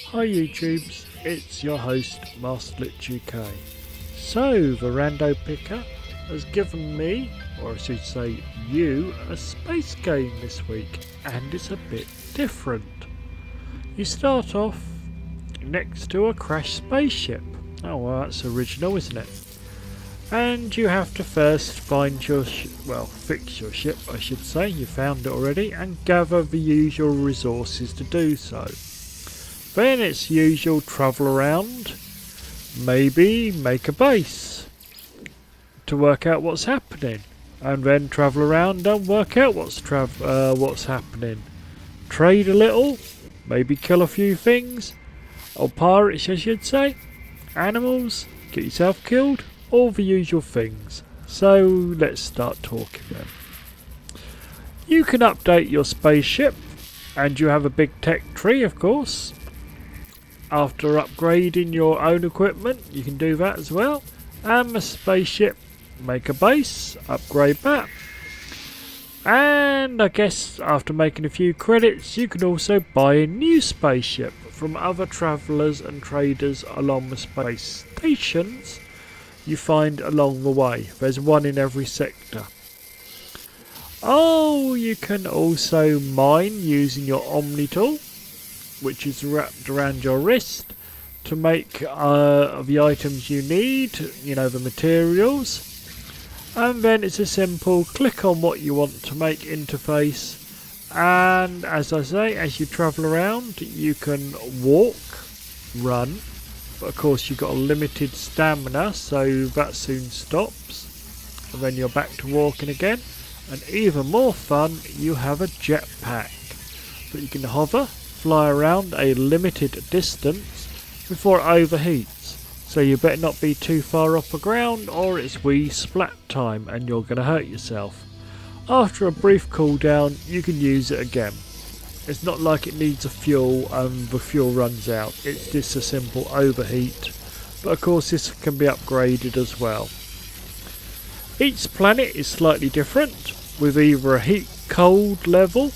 Hi YouTubes, it's your host Masterlitchuk. So the rando picker has given me, or I should say you, a space game this week, and it's a bit different. You start off next to a crashed spaceship. Oh well, that's original, isn't it? And you have to first find your fix your ship, I should say. You found it already, and gather the usual resources to do so. Then it's usual travel around, maybe make a base to work out what's happening, and then travel around and work out what's happening. Trade a little, maybe kill a few things, or pirates I should say, animals, get yourself killed, all the usual things. So let's start talking then. You can update your spaceship, and you have a big tech tree of course. After upgrading your own equipment, you can do that as well. And the spaceship, make a base, upgrade that. And I guess after making a few credits, you can also buy a new spaceship from other travellers and traders along the space stations you find along the way. There's one in every sector. Oh, you can also mine using your Omni tool, which is wrapped around your wrist, to make the items you need, the materials. And then it's a simple click on what you want to make interface, and as I say, as you travel around you can walk, run, but of course you've got a limited stamina, so that soon stops, and then you're back to walking again. And even more fun, you have a jetpack that you can hover, fly around a limited distance before it overheats. So you better not be too far off the ground or it's wee splat time and you're going to hurt yourself. After a brief cooldown you can use it again. It's not like it needs a fuel and the fuel runs out, it's just a simple overheat, but of course this can be upgraded as well. Each planet is slightly different, with either a heat cold level.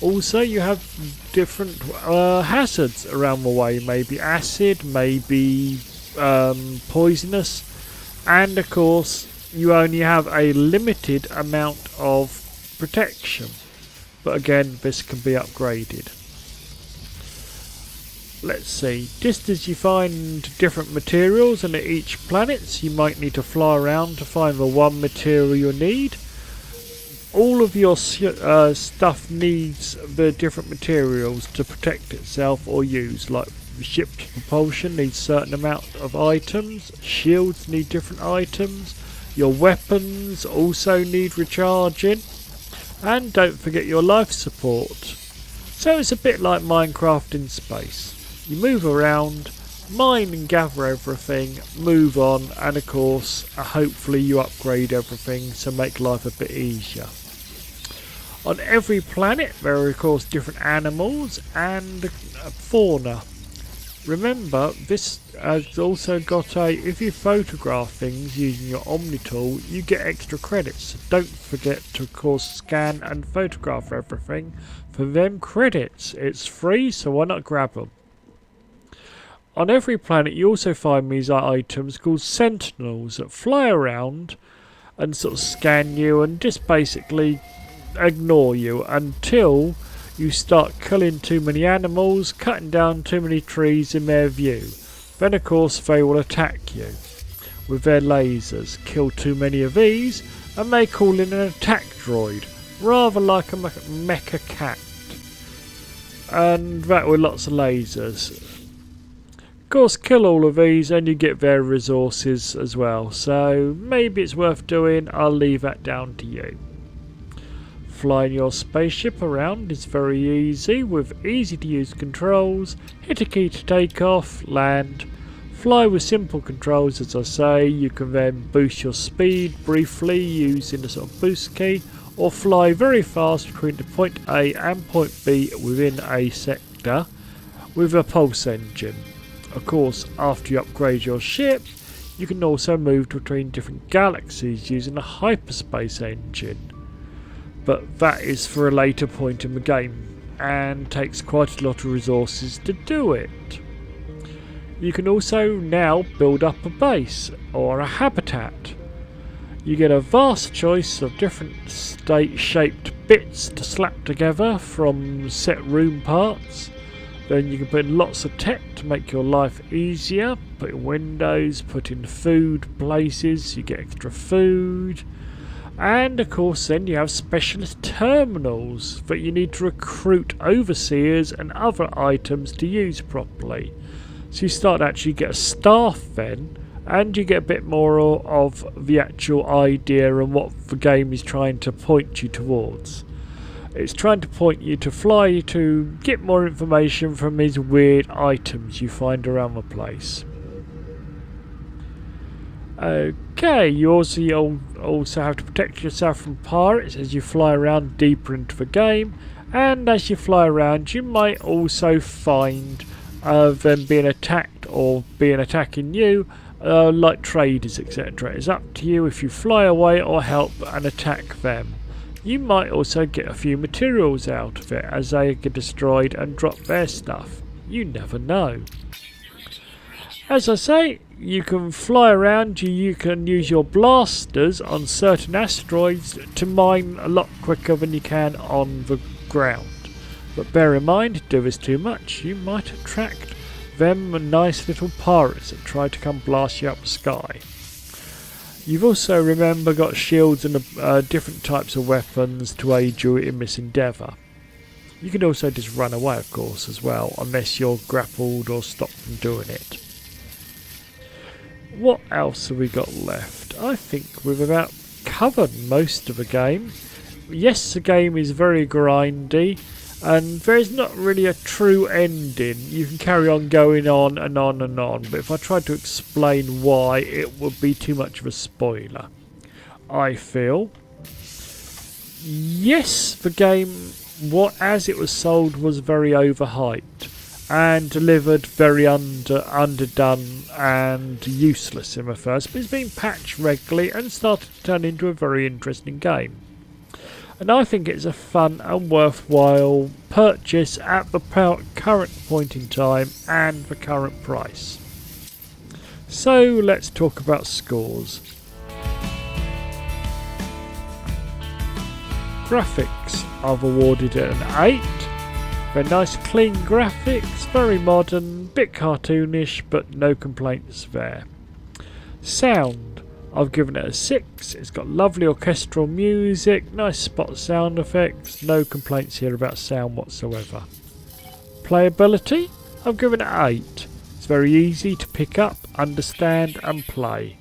Also you have different hazards around the way, maybe acid, maybe poisonous, and of course you only have a limited amount of protection, but again this can be upgraded. Let's see, just as you find different materials and at each planet you might need to fly around to find the one material you need. All of your stuff needs the different materials to protect itself or use, like the ship's propulsion needs a certain amount of items, shields need different items, your weapons also need recharging, and don't forget your life support. So it's a bit like Minecraft in space. You move around, mine and gather everything, move on, and of course hopefully you upgrade everything to make life a bit easier. On every planet there are of course different animals and fauna. Remember, this has also got if you photograph things using your Omni tool you get extra credits. Don't forget to of course scan and photograph everything for them credits. It's free, so why not grab them. On every planet you also find these items called sentinels that fly around and sort of scan you and just basically ignore you until you start killing too many animals, cutting down too many trees in their view. Then of course they will attack you with their lasers. Kill too many of these and they call in an attack droid, rather like a mecha cat, and that with lots of lasers. Of course kill all of these and you get their resources as well, so maybe it's worth doing. I'll leave that down to you. Flying your spaceship around is very easy with easy to use controls. Hit a key to take off, land, fly with simple controls as I say. You can then boost your speed briefly using the sort of boost key, or fly very fast between the point A and point B within a sector with a pulse engine. Of course after you upgrade your ship you can also move between different galaxies using a hyperspace engine. But that is for a later point in the game. and takes quite a lot of resources to do it. You can also now build up a base or a habitat. You get a vast choice of different shaped bits to slap together from set room parts. Then you can put in lots of tech to make your life easier. Put in windows, put in food places, you get extra food. And of course then you have specialist terminals that you need to recruit overseers and other items to use properly. So you start to actually get a staff then, and you get a bit more of the actual idea and what the game is trying to point you towards. It's trying to point you to fly to get more information from these weird items you find around the place. Okay, you also have to protect yourself from pirates as you fly around deeper into the game, and as you fly around you might also find them being attacked or being attacking you, like traders, etc. It's up to you if you fly away or help and attack them. You might also get a few materials out of it as they get destroyed and drop their stuff. You never know. As I say, you can fly around, you can use your blasters on certain asteroids to mine a lot quicker than you can on the ground. But bear in mind, do this too much, you might attract them nice little pirates that try to come blast you up the sky. You've also, remember, got shields and different types of weapons to aid you in this endeavour. You can also just run away, of course, as well, unless you're grappled or stopped from doing it. What else have we got left? I think we've about covered most of the game. Yes, the game is very grindy, and there's not really a true ending. You can carry on going on and on and on, but if I tried to explain why, it would be too much of a spoiler, I feel. Yes, the game, as it was sold, was very overhyped and delivered very underdone and useless in the first, but it's been patched regularly and started to turn into a very interesting game. And I think it's a fun and worthwhile purchase at the current point in time and the current price. So let's talk about scores. Graphics, I've awarded it an 8. They're nice clean graphics, very modern, bit cartoonish, but no complaints there. Sound, I've given it a 6. It's got lovely orchestral music, nice spot sound effects, no complaints here about sound whatsoever. Playability, I've given it 8. It's very easy to pick up, understand and play.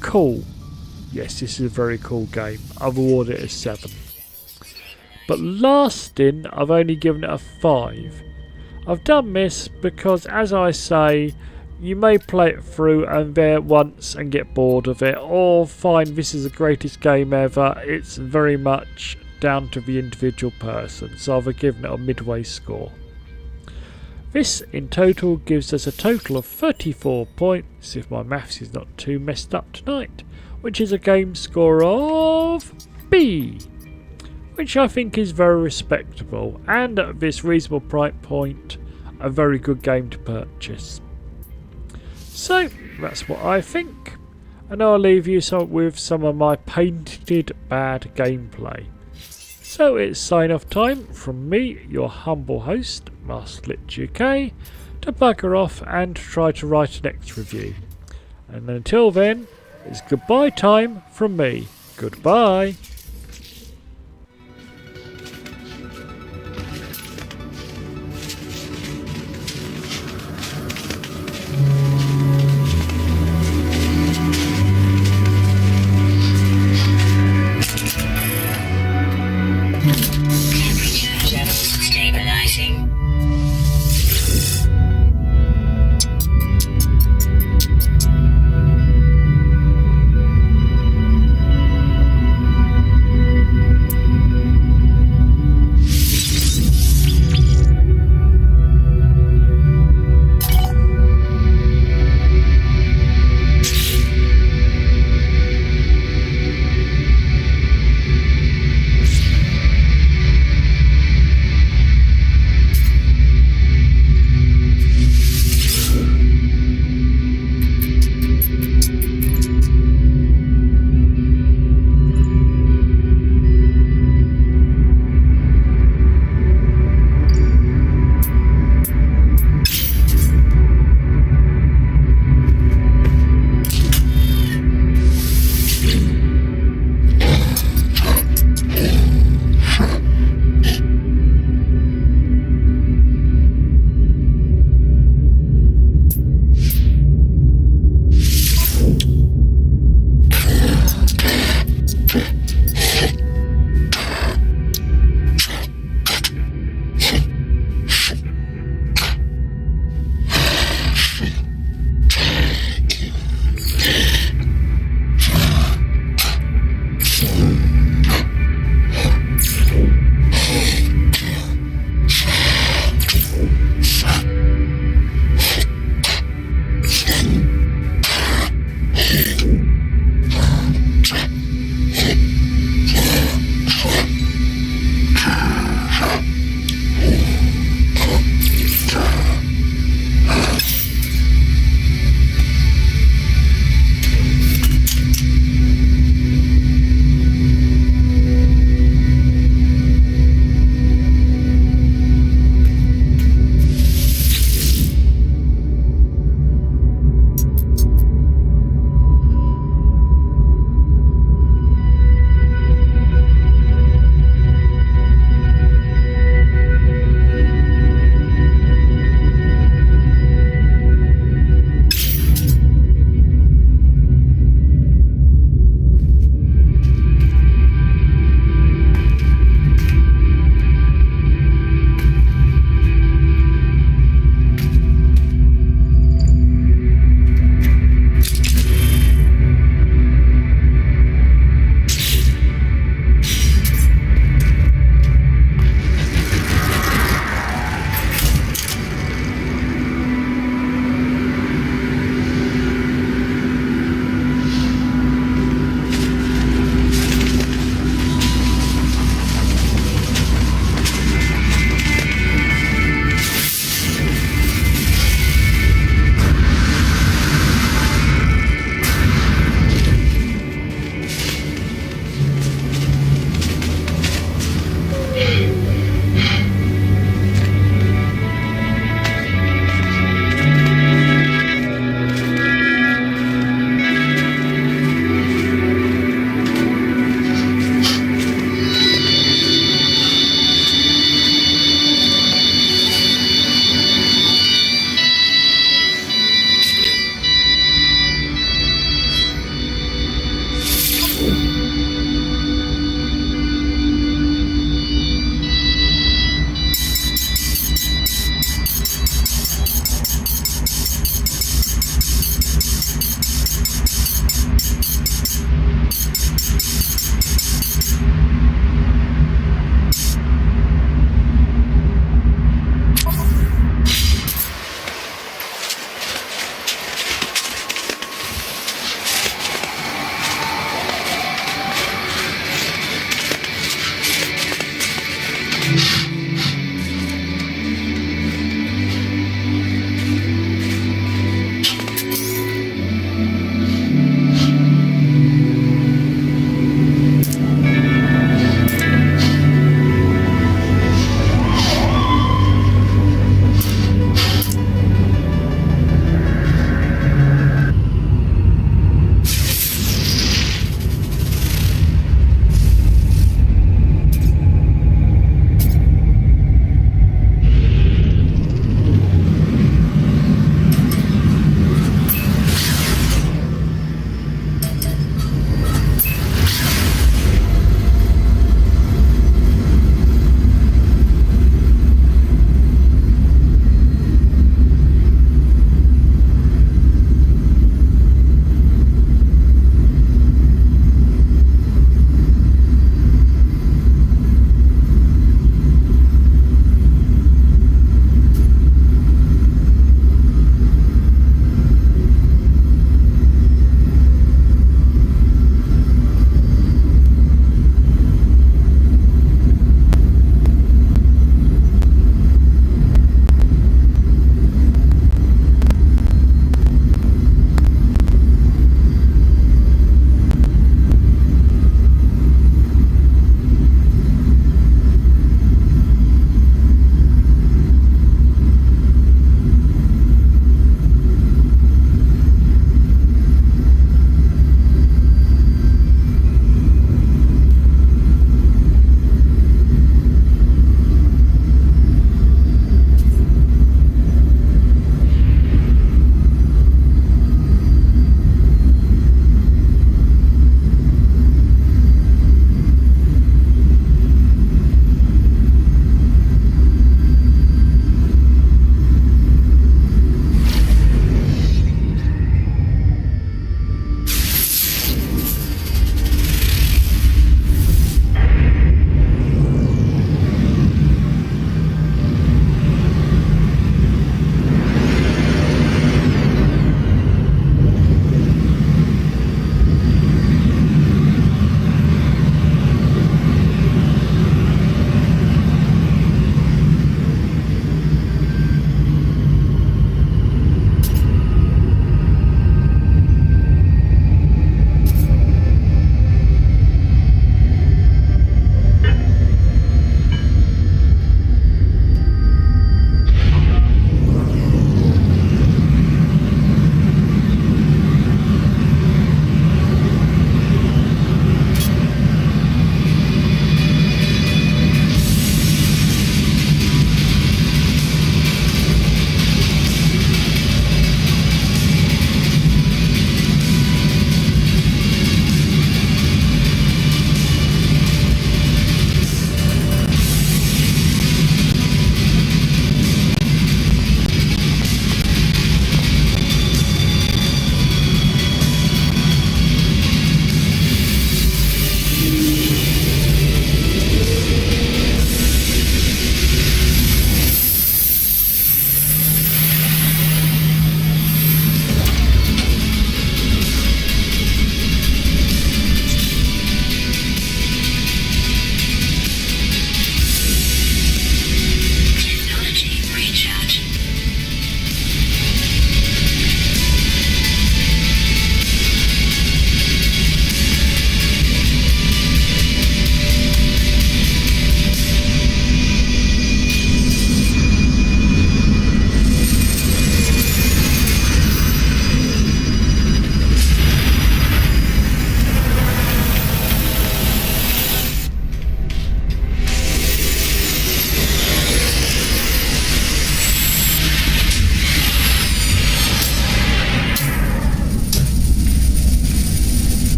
Cool. Yes, this is a very cool game. I've awarded it a 7. But lasting, I've only given it a 5. I've done this because, as I say, you may play it through and there once and get bored of it, or find this is the greatest game ever. It's very much down to the individual person, so I've given it a midway score. This in total gives us a total of 34 points, if my maths is not too messed up tonight, which is a game score of B, which I think is very respectable, and at this reasonable price point, a very good game to purchase. So that's what I think, and I'll leave you with some of my painted bad gameplay. So it's sign off time from me, your humble host, Masterlitchuk, to bugger off and try to write the next review. And until then, it's goodbye time from me. Goodbye.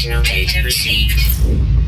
Additional data received.